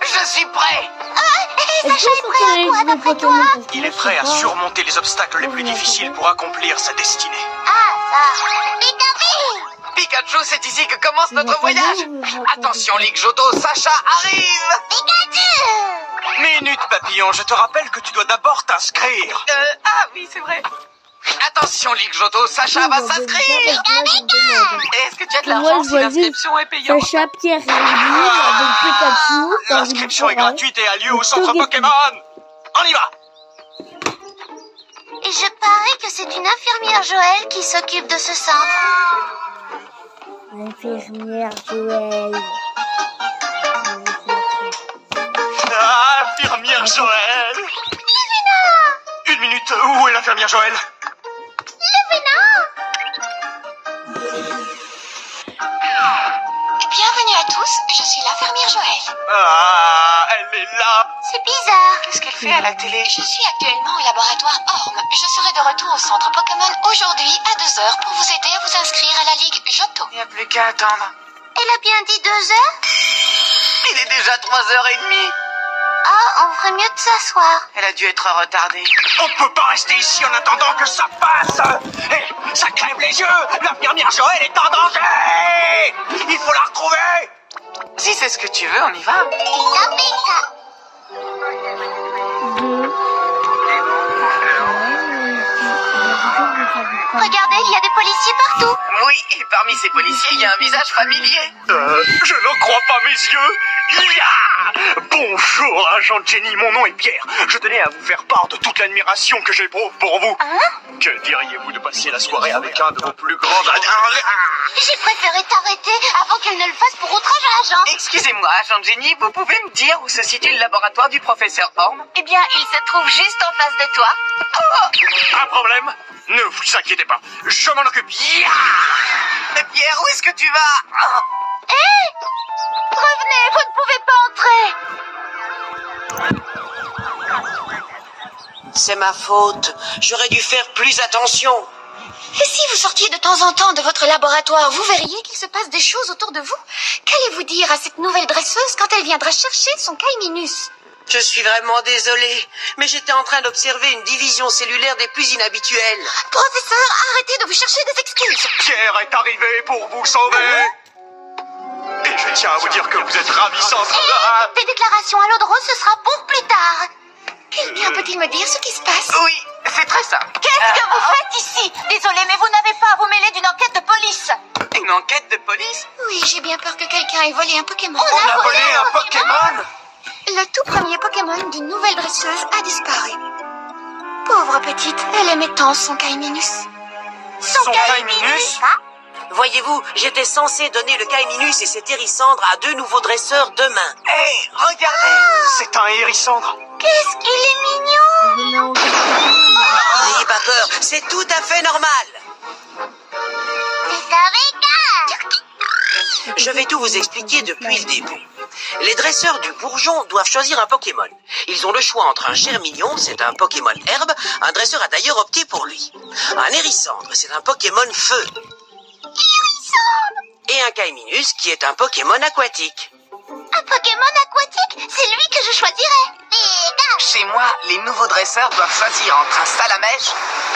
Je suis prêt. Sacha est prêt à quoi d'après toi? Il est prêt à surmonter les obstacles les plus difficiles pour accomplir sa destinée. Ah, ça. Pikachu! Pikachu, c'est ici que commence notre voyage. Attention, Ligue Johto, Sacha arrive. Pikachu! Minute, papillon, je te rappelle que tu dois d'abord t'inscrire. Ah oui, c'est vrai. Attention, Ligue Johto, Sacha va s'inscrire. Est-ce que tu as de l'argent si l'inscription est payante? Sacha, Pierre et Lily avec Pikachu. L'inscription est gratuite et a lieu au centre Pokémon. On y va. Et je parie que c'est une infirmière Joël qui s'occupe de ce centre. Infirmière Joël. Ah, infirmière Joël. Une minute, où est l'infirmière Joël? Bienvenue à tous, je suis l'infirmière Joël. Ah, elle est là. C'est bizarre. Qu'est-ce qu'elle fait à la télé? Je suis actuellement au laboratoire Orme. Je serai de retour au centre Pokémon aujourd'hui à 2h pour vous aider à vous inscrire à la Ligue Johto. Il n'y a plus qu'à attendre. Elle a bien dit 2h? Il est déjà 3h30. Ah, on ferait mieux de s'asseoir. Elle a dû être retardée. On peut pas rester ici en attendant que ça passe. Hé, ça crève les yeux. L'infirmière Joël est en danger. Il faut la retrouver. Si c'est ce que tu veux, on y va. Pika pika. Regardez, il y a des policiers partout. Oui, et parmi ces policiers, il y a un visage familier. Je n'en crois pas mes yeux. Bonjour, agent Jenny, mon nom est Pierre. Je tenais à vous faire part de toute l'admiration que j'éprouve pour vous. Que diriez-vous de passer la soirée avec un de vos plus grands... J'ai préféré t'arrêter avant qu'elle ne le fasse pour outrage à agent. Excusez-moi, agent Jenny, vous pouvez me dire où se situe le laboratoire du professeur Orme? Eh bien, il se trouve juste en face de toi. Un problème? Ne vous inquiétez pas, je m'en occupe. Mais Pierre, où est-ce que tu vas? Revenez, vous ne pouvez pas entrer. C'est ma faute. J'aurais dû faire plus attention. Et si vous sortiez de temps en temps de votre laboratoire, vous verriez qu'il se passe des choses autour de vous. Qu'allez-vous dire à cette nouvelle dresseuse quand elle viendra chercher son Caiminus? Je suis vraiment désolée, mais j'étais en train d'observer une division cellulaire des plus inhabituelles. Professeur, arrêtez de vous chercher des excuses. Pierre est arrivé pour vous sauver. Et je tiens à vous dire que vous êtes ravissante. Des déclarations à l'eau de rose, ce sera pour plus tard. Quelqu'un peut-il me dire ce qui se passe? Oui, c'est très simple. Qu'est-ce que vous faites ici? Désolée, mais vous n'avez pas à vous mêler d'une enquête de police. Une enquête de police? Oui, j'ai bien peur que quelqu'un ait volé un Pokémon. On a volé un Pokémon? Le tout premier Pokémon d'une nouvelle dresseuse a disparu. Pauvre petite, elle aimait tant son Caiminus. Son Caiminus? Voyez-vous, j'étais censé donner le Caiminus et cette Hérissandre à 2 nouveaux dresseurs demain. Hé, regardez! C'est un hérissandre. Qu'est-ce qu'il est mignon! N'ayez pas peur, c'est tout à fait normal. Je vais tout vous expliquer depuis le début. Les dresseurs du bourgeon doivent choisir un Pokémon. Ils ont le choix entre un Germignon, c'est un Pokémon herbe, un dresseur a d'ailleurs opté pour lui. Un Hérissandre, c'est un Pokémon feu. Et un Caiminus, qui est un Pokémon aquatique. Un Pokémon aquatique? C'est lui que je choisirais. Chez moi, les nouveaux dresseurs doivent choisir entre un Salamèche,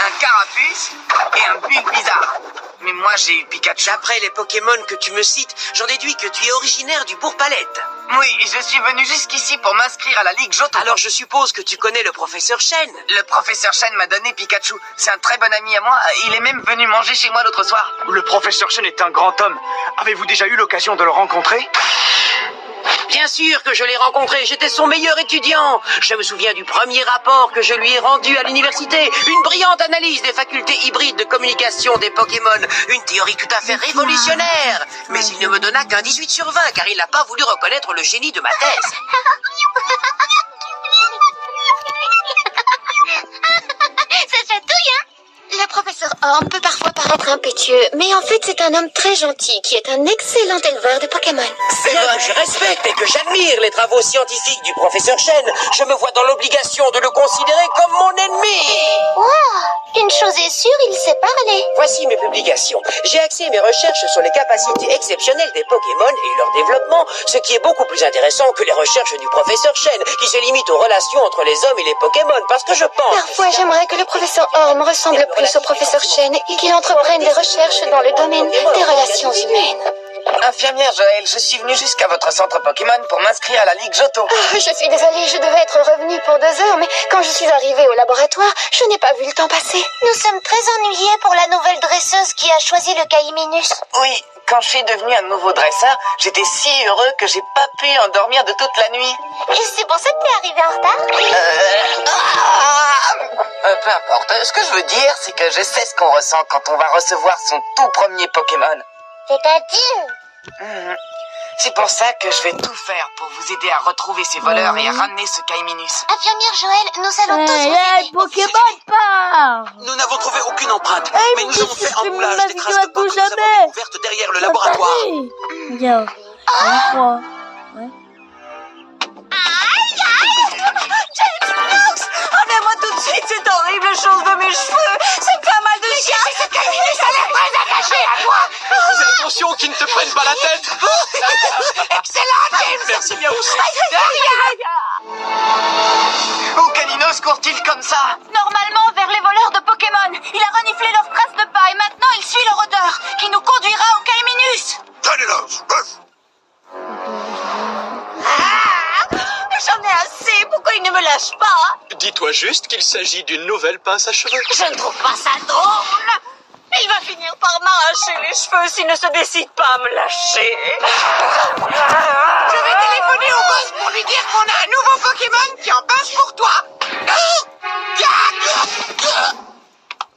un Carapuce et un Bulbizarre. Mais moi, j'ai eu Pikachu. D'après les Pokémon que tu me cites, j'en déduis que tu es originaire du Bourg-Palette. Oui, je suis venu jusqu'ici pour m'inscrire à la Ligue Johto. Alors je suppose que tu connais le professeur Chen. Le professeur Chen m'a donné Pikachu. C'est un très bon ami à moi. Il est même venu manger chez moi l'autre soir. Le professeur Chen est un grand homme. Avez-vous déjà eu l'occasion de le rencontrer? Bien sûr que je l'ai rencontré, j'étais son meilleur étudiant. Je me souviens du premier rapport que je lui ai rendu à l'université. Une brillante analyse des facultés hybrides de communication des Pokémon. Une théorie tout à fait révolutionnaire. Mais il ne me donna qu'un 18 sur 20 car il n'a pas voulu reconnaître le génie de ma thèse. Ça chatouille, hein? Le professeur Homme peut parfois paraître impétueux, mais en fait c'est un homme très gentil qui est un excellent éleveur de Pokémon. Bien que je respecte et que j'admire les travaux scientifiques du professeur Chen, je me vois dans l'obligation de le considérer comme mon ennemi. Wow, une chose est sûre, il sait parler. Voici mes publications. J'ai axé mes recherches sur les capacités exceptionnelles des Pokémon et leur développement, ce qui est beaucoup plus intéressant que les recherches du professeur Chen, qui se limitent aux relations entre les hommes et les Pokémon, parce que je pense... Parfois j'aimerais que le professeur Orm ressemble plus au professeur Chen et qu'il entreprenne des recherches dans le domaine des relations humaines. Infirmière Joël, je suis venue jusqu'à votre centre Pokémon pour m'inscrire à la Ligue Johto. Je suis désolée, je devais être revenue pour 2 heures, mais quand je suis arrivée au laboratoire, je n'ai pas vu le temps passer. Nous sommes très ennuyés pour la nouvelle dresseuse qui a choisi le Caïminus. Oui, quand je suis devenu un nouveau dresseur, j'étais si heureux que j'ai pas pu endormir de toute la nuit. Et c'est pour ça que tu es arrivé en retard? Peu importe. Ce que je veux dire, c'est que je sais ce qu'on ressent quand on va recevoir son tout premier Pokémon. C'est-à-dire? C'est pour ça que je vais tout faire pour vous aider à retrouver ces voleurs et à ramener ce Caïminus. Infirmière Joël, nous allons tous vous Hey, aider. Pokémon part. Nous n'avons trouvé aucune empreinte, Hey, mais nous avons fait c'est un moulage ma des vidéo traces à de pas tout que nous avons jamais. découvertes derrière le laboratoire. Regarde. Un, 3. Ouais. Enlève-moi tout de suite cette horrible chose de mes cheveux. Ça me fait mal de chien. Ce Caïminus a l'air très attaché à moi. Fais attention qu'ils ne te prennent pas la tête. Excellent, James! Merci bien aussi. Où Caninos court-il comme ça? Normalement vers les voleurs de Pokémon. Il a reniflé leurs traces de pas et maintenant il suit leur odeur qui nous conduira au Caïminus. J'en ai assez. Pourquoi il ne me lâche pas? Dis-toi juste qu'il s'agit d'une nouvelle pince à cheveux. Je ne trouve pas ça drôle. Il va finir par m'arracher les cheveux s'il ne se décide pas à me lâcher. Je vais téléphoner au boss pour lui dire qu'on a un nouveau Pokémon qui en pince pour toi.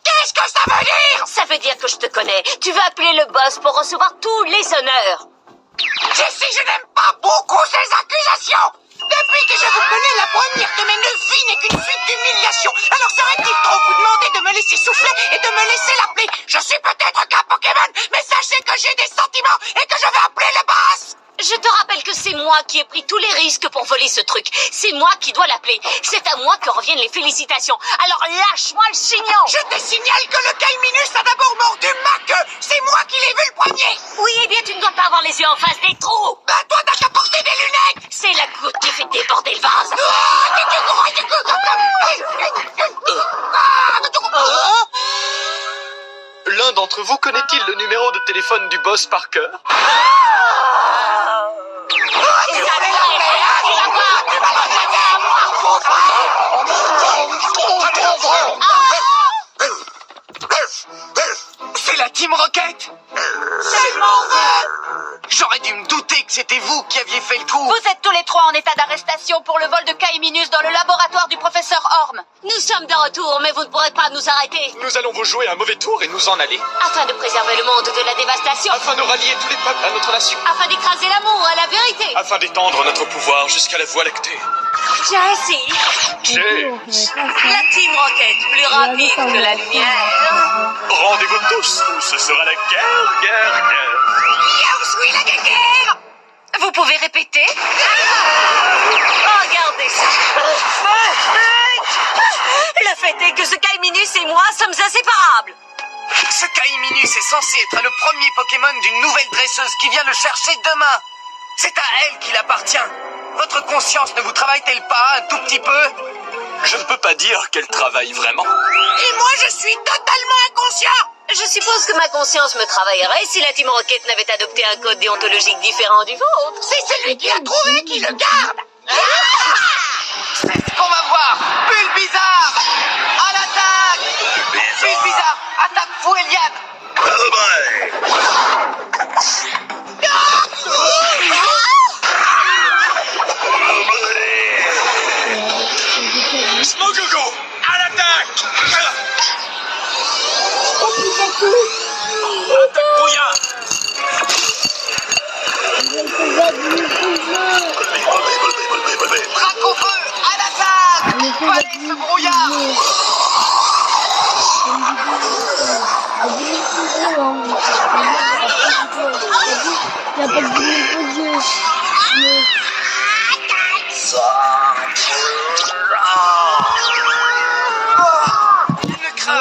Qu'est-ce que ça veut dire? Ça veut dire que je te connais. Tu veux appeler le boss pour recevoir tous les honneurs. Jessie, je n'aime pas beaucoup ces accusations. Depuis que je vous connais, la première de mes 9 vies n'est qu'une suite d'humiliations. Alors serait-il trop vous demander de me laisser souffler et de me laisser l'appeler? Je suis peut-être qu'un Pokémon, mais sachez que j'ai des sentiments et que je vais appeler le boss. Je te rappelle que c'est moi qui ai pris tous les risques pour voler ce truc. C'est moi qui dois l'appeler. C'est à moi que reviennent les félicitations. Alors lâche-moi le chignon. Je te signale que le Caïminus a d'abord mordu ma queue. C'est moi qui l'ai vu le premier. Oui, eh bien tu ne dois pas avoir les yeux en face des trous. Bah toi t'as qu'à porter des lunettes. C'est la goutte qui fait déborder le vase. L'un d'entre vous connaît-il le numéro de téléphone du boss par cœur? C'est la Team Rocket. J'aurais dû me douter que c'était vous qui aviez fait le coup. Vous êtes tous les trois en état d'arrestation pour le vol de Caïminus dans le laboratoire du professeur Orm. Nous sommes de retour, mais vous ne pourrez pas nous arrêter. Nous allons vous jouer un mauvais tour et nous en aller. Afin de préserver le monde de la dévastation. Afin de rallier tous les peuples à notre nation. Afin d'écraser l'amour à la vérité. Afin d'étendre notre pouvoir jusqu'à la Voie lactée. Jessie, la Team Rocket, plus rapide que la lumière. Rendez-vous tous, ce sera la guerre. Oui, la guerre. Vous pouvez répéter? Regardez ça. Le fait est que ce Caïminus et moi sommes inséparables. Ce Caïminus est censé être le premier Pokémon d'une nouvelle dresseuse qui vient le chercher demain. C'est à elle qu'il appartient. Votre conscience ne vous travaille-t-elle pas un tout petit peu? Je ne peux pas dire qu'elle travaille vraiment. Et moi, je suis totalement inconscient. Je suppose que ma conscience me travaillerait si la Team Rocket n'avait adopté un code déontologique différent du vôtre. C'est celui qui l'a trouvé qui le garde. C'est ce qu'on va voir. Bulbizarre, à l'attaque. Bulbizarre, attaque Foueliane. Smogogo, à l'attaque. Attaque brouillard. Dracofeu, à l'attaque. Balai ce brouillard.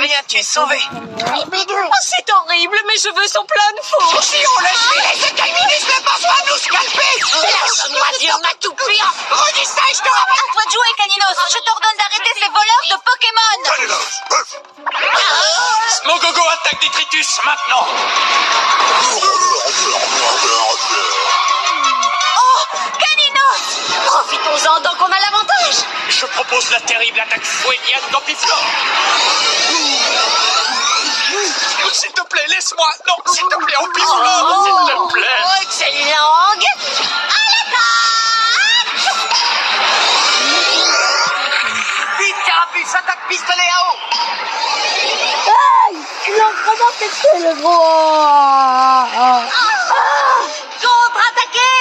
viens-tu sauver? Oh, c'est horrible, mais je veux son plein de faux. Si on le suit, les Kaiminus ne pensent pas nous scalper. Laisse-moi dire ma toupie. Redis ça et je te rappelle. À toi de jouer, Caninos. Je t'ordonne d'arrêter ces voleurs de Pokémon. Smogogo attaque Détritus maintenant. Oh, Caninos! Profitons-en tant qu'on a l'avantage. Je propose la terrible attaque fouettienne d'Ampiflore. S'il te plaît, laisse-moi. Non, s'il te plaît, Ampiflore, s'il te plaît. Oh, excellent. À l'attaque! Vite, Carapuce, attaque pistolet à eau! Aïe, il est en train d'infecter le gros. Contre-attaquer!